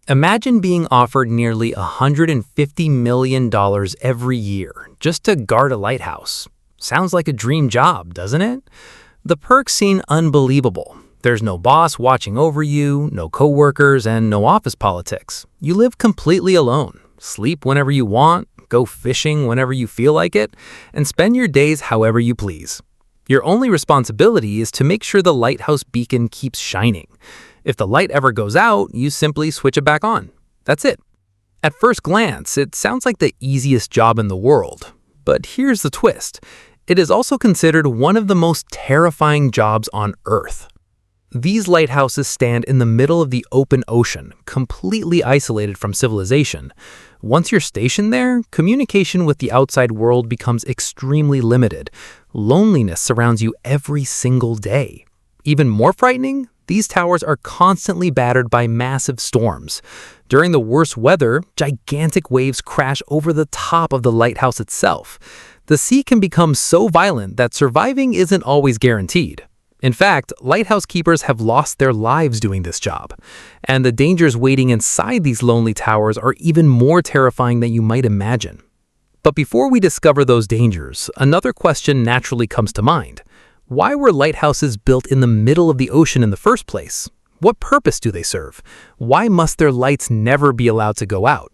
Imagine being offered nearly $150 million every year just to guard a lighthouse. Sounds like a dream job, doesn't it? The perks seem unbelievable. There's no boss watching over you, no coworkers, and no office politics. You live completely alone, sleep whenever you want, go fishing whenever you feel like it, and spend your days however you please. Your only responsibility is to make sure the lighthouse beacon keeps shining. If the light ever goes out, you simply switch it back on. That's it. At first glance, it sounds like the easiest job in the world. But here's the twist. It is also considered one of the most terrifying jobs on Earth. These lighthouses stand in the middle of the open ocean, completely isolated from civilization. Once you're stationed there, communication with the outside world becomes extremely limited. Loneliness surrounds you every single day. Even more frightening, these towers are constantly battered by massive storms. During the worst weather, gigantic waves crash over the top of the lighthouse itself. The sea can become so violent that surviving isn't always guaranteed. In fact, lighthouse keepers have lost their lives doing this job. And the dangers waiting inside these lonely towers are even more terrifying than you might imagine. But before we discover those dangers, another question naturally comes to mind. Why were lighthouses built in the middle of the ocean in the first place? What purpose do they serve? Why must their lights never be allowed to go out?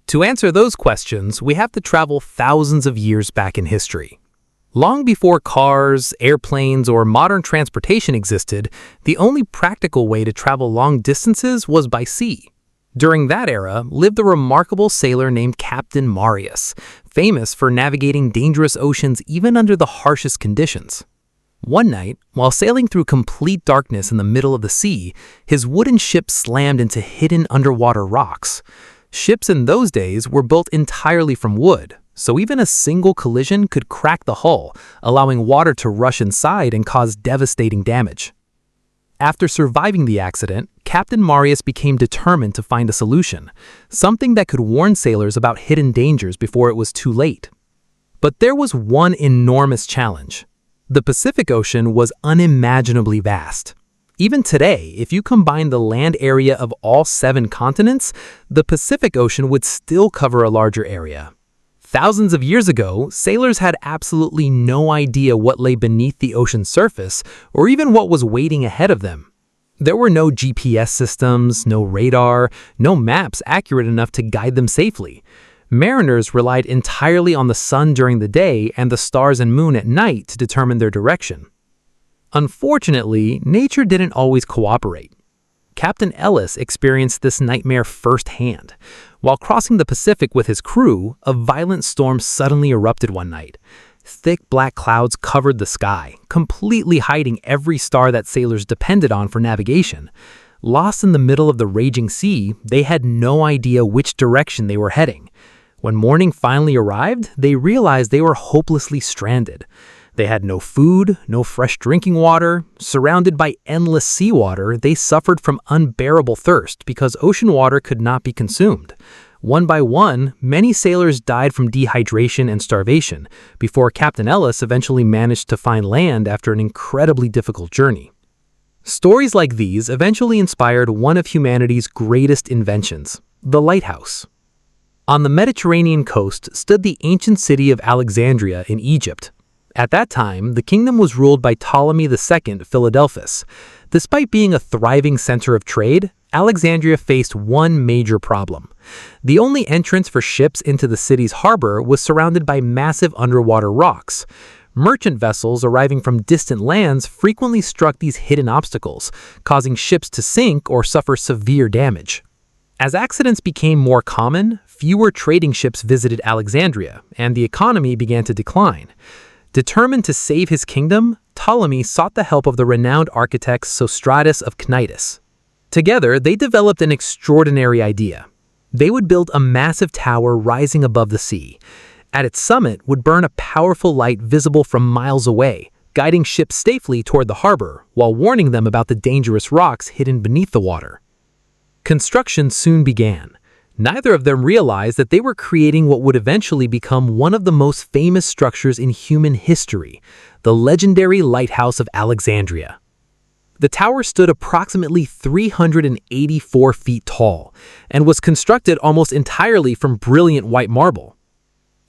To answer those questions, we have to travel thousands of years back in history. Long before cars, airplanes, or modern transportation existed, the only practical way to travel long distances was by sea. During that era lived a remarkable sailor named Captain Marius, famous for navigating dangerous oceans even under the harshest conditions. One night, while sailing through complete darkness in the middle of the sea, his wooden ship slammed into hidden underwater rocks. Ships in those days were built entirely from wood, so even a single collision could crack the hull, allowing water to rush inside and cause devastating damage. After surviving the accident, Captain Marius became determined to find a solution, something that could warn sailors about hidden dangers before it was too late. But there was one enormous challenge. The Pacific Ocean was unimaginably vast. Even today, if you combine the land area of all 7 continents, the Pacific Ocean would still cover a larger area. Thousands of years ago, sailors had absolutely no idea what lay beneath the ocean's surface or even what was waiting ahead of them. There were no GPS systems, no radar, no maps accurate enough to guide them safely. Mariners relied entirely on the sun during the day and the stars and moon at night to determine their direction. Unfortunately, nature didn't always cooperate. Captain Ellis experienced this nightmare firsthand. While crossing the Pacific with his crew, a violent storm suddenly erupted one night. Thick black clouds covered the sky, completely hiding every star that sailors depended on for navigation. Lost in the middle of the raging sea, they had no idea which direction they were heading. When morning finally arrived, they realized they were hopelessly stranded. They had no food, no fresh drinking water. Surrounded by endless seawater, they suffered from unbearable thirst because ocean water could not be consumed. One by one, many sailors died from dehydration and starvation before Captain Ellis eventually managed to find land after an incredibly difficult journey. Stories like these eventually inspired one of humanity's greatest inventions, the lighthouse. On the Mediterranean coast stood the ancient city of Alexandria in Egypt. At that time, the kingdom was ruled by Ptolemy II Philadelphus. Despite being a thriving center of trade, Alexandria faced one major problem. The only entrance for ships into the city's harbor was surrounded by massive underwater rocks. Merchant vessels arriving from distant lands frequently struck these hidden obstacles, causing ships to sink or suffer severe damage. As accidents became more common, fewer trading ships visited Alexandria, and the economy began to decline. Determined to save his kingdom, Ptolemy sought the help of the renowned architect Sostratus of Cnidus. Together, they developed an extraordinary idea. They would build a massive tower rising above the sea. At its summit would burn a powerful light visible from miles away, guiding ships safely toward the harbor while warning them about the dangerous rocks hidden beneath the water. Construction soon began. Neither of them realized that they were creating what would eventually become one of the most famous structures in human history, the legendary Lighthouse of Alexandria. The tower stood approximately 384 feet tall and was constructed almost entirely from brilliant white marble.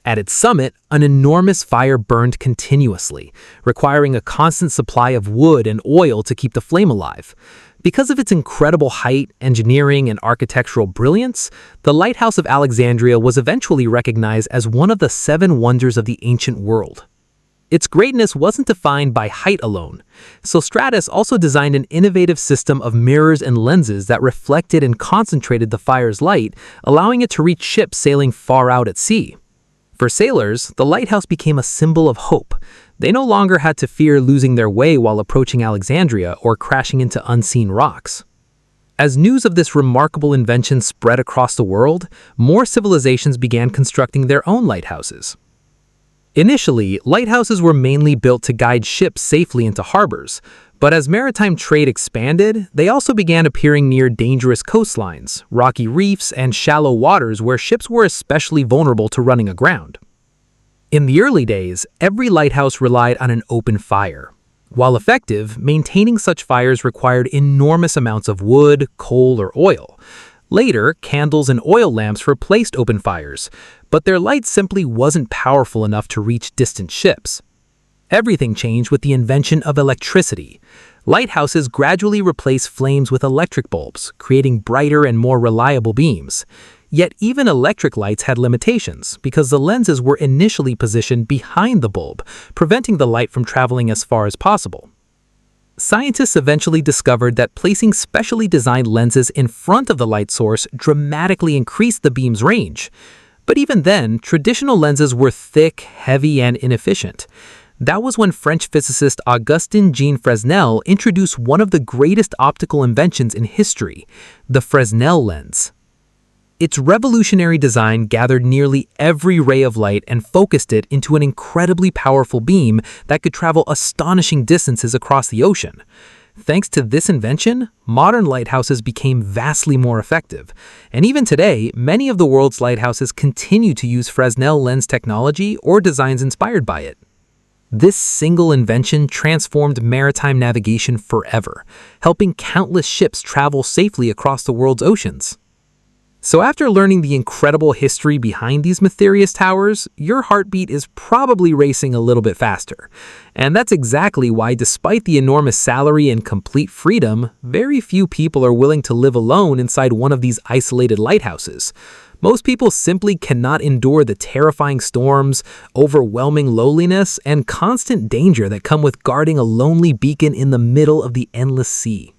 At its summit, an enormous fire burned continuously, requiring a constant supply of wood and oil to keep the flame alive. Because of its incredible height, engineering, and architectural brilliance, the Lighthouse of Alexandria was eventually recognized as one of the 7 wonders of the ancient world. Its greatness wasn't defined by height alone. Sostratus also designed an innovative system of mirrors and lenses that reflected and concentrated the fire's light, allowing it to reach ships sailing far out at sea. For sailors, the lighthouse became a symbol of hope. They no longer had to fear losing their way while approaching Alexandria or crashing into unseen rocks. As news of this remarkable invention spread across the world, more civilizations began constructing their own lighthouses. Initially, lighthouses were mainly built to guide ships safely into harbors, but as maritime trade expanded, they also began appearing near dangerous coastlines, rocky reefs, and shallow waters where ships were especially vulnerable to running aground. In the early days, every lighthouse relied on an open fire. While effective, maintaining such fires required enormous amounts of wood, coal, or oil. Later, candles and oil lamps replaced open fires, but their light simply wasn't powerful enough to reach distant ships. Everything changed with the invention of electricity. Lighthouses gradually replaced flames with electric bulbs, creating brighter and more reliable beams. Yet even electric lights had limitations because the lenses were initially positioned behind the bulb, preventing the light from traveling as far as possible. Scientists eventually discovered that placing specially designed lenses in front of the light source dramatically increased the beam's range. But even then, traditional lenses were thick, heavy, and inefficient. That was when French physicist Augustin-Jean Fresnel introduced one of the greatest optical inventions in history, the Fresnel lens. Its revolutionary design gathered nearly every ray of light and focused it into an incredibly powerful beam that could travel astonishing distances across the ocean. Thanks to this invention, modern lighthouses became vastly more effective. And even today, many of the world's lighthouses continue to use Fresnel lens technology or designs inspired by it. This single invention transformed maritime navigation forever, helping countless ships travel safely across the world's oceans. So after learning the incredible history behind these mysterious towers, your heartbeat is probably racing a little bit faster. And that's exactly why, despite the enormous salary and complete freedom, very few people are willing to live alone inside one of these isolated lighthouses. Most people simply cannot endure the terrifying storms, overwhelming loneliness, and constant danger that come with guarding a lonely beacon in the middle of the endless sea.